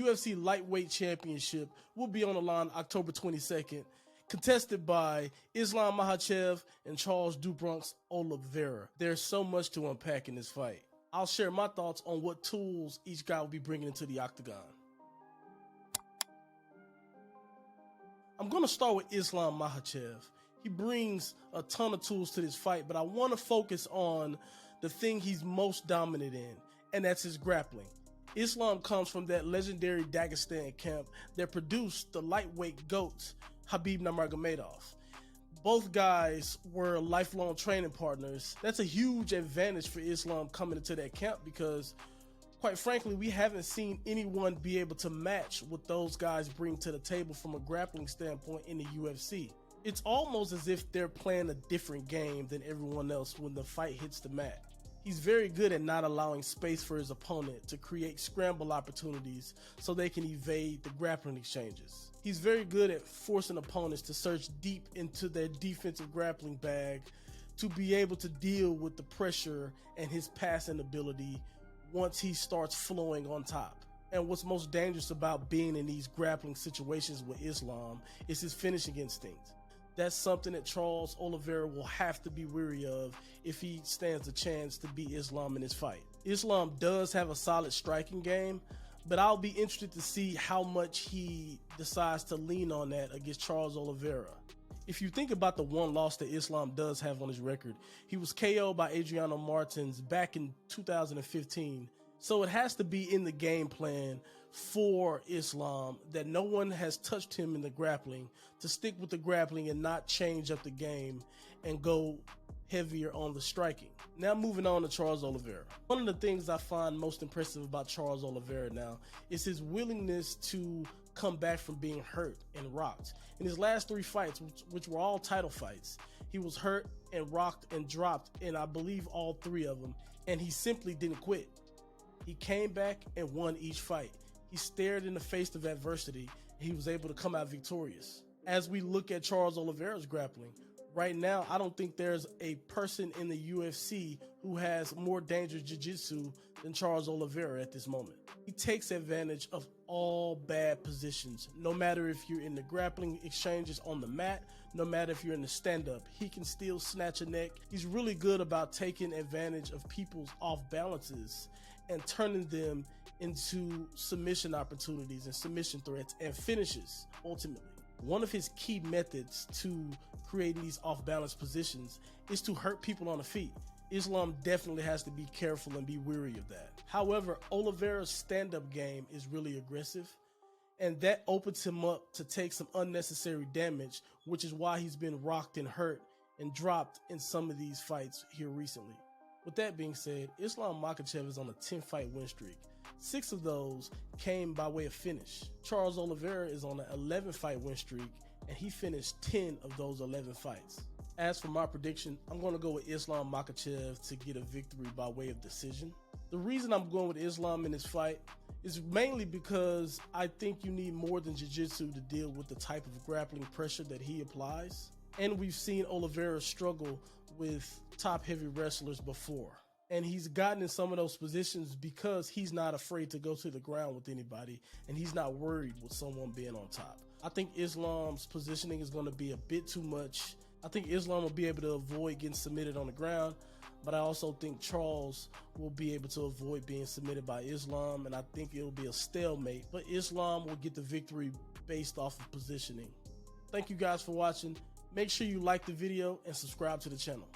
UFC Lightweight Championship will be on the line October 22nd, contested by Islam Makhachev and Charles do Bronx Oliveira. There's so much to unpack in this fight. I'll share my thoughts on what tools each guy will be bringing into the octagon. I'm going to start with Islam Makhachev. He brings a ton of tools to this fight, but I want to focus on the thing he's most dominant in, and that's his grappling. Islam comes from that legendary Dagestan camp that produced the lightweight GOAT, Khabib Nurmagomedov. Both guys were lifelong training partners. That's a huge advantage for Islam coming into that camp because, quite frankly, we haven't seen anyone be able to match what those guys bring to the table from a grappling standpoint in the UFC. It's almost as if they're playing a different game than everyone else when the fight hits the mat. He's very good at not allowing space for his opponent to create scramble opportunities so they can evade the grappling exchanges. He's very good at forcing opponents to search deep into their defensive grappling bag to be able to deal with the pressure and his passing ability once he starts flowing on top. And what's most dangerous about being in these grappling situations with Islam is his finishing instinct. That's something that Charles Oliveira will have to be wary of if he stands a chance to beat Islam in this fight. Islam does have a solid striking game, but I'll be interested to see how much he decides to lean on that against Charles Oliveira. If you think about the one loss that Islam does have on his record, he was KO'd by Adriano Martins back in 2015. So it has to be in the game plan for Islam that no one has touched him in the grappling, to stick with the grappling and not change up the game and go heavier on the striking. Now moving on to Charles Oliveira. One of the things I find most impressive about Charles Oliveira now is his willingness to come back from being hurt and rocked. In his last 3 fights, which were all title fights, he was hurt and rocked and dropped in, I believe, all 3 of them, and he simply didn't quit. He came back and won each fight. He stared in the face of adversity, and he was able to come out victorious. As we look at Charles Oliveira's grappling, right now, I don't think there's a person in the UFC who has more dangerous jiu-jitsu than Charles Oliveira at this moment. He takes advantage of all bad positions. No matter if you're in the grappling exchanges on the mat, no matter if you're in the stand-up, he can still snatch a neck. He's really good about taking advantage of people's off balances and turning them into submission opportunities and submission threats and finishes, ultimately. One of his key methods to creating these off-balance positions is to hurt people on the feet. Islam definitely has to be careful and be wary of that. However, Oliveira's stand-up game is really aggressive, and that opens him up to take some unnecessary damage, which is why he's been rocked and hurt and dropped in some of these fights here recently. With that being said, Islam Makhachev is on a 10-fight win streak. 6 of those came by way of finish. Charles Oliveira is on an 11-fight win streak, and he finished 10 of those 11 fights. As for my prediction, I'm going to go with Islam Makhachev to get a victory by way of decision. The reason I'm going with Islam in this fight is mainly because I think you need more than jiu-jitsu to deal with the type of grappling pressure that he applies. And we've seen Oliveira struggle with top-heavy wrestlers before. And he's gotten in some of those positions because he's not afraid to go to the ground with anybody, and he's not worried with someone being on top. I think Islam's positioning is going to be a bit too much. I think Islam will be able to avoid getting submitted on the ground, but I also think Charles will be able to avoid being submitted by Islam, and I think it'll be a stalemate, but Islam will get the victory based off of positioning. Thank you guys for watching. Make sure you like the video and subscribe to the channel.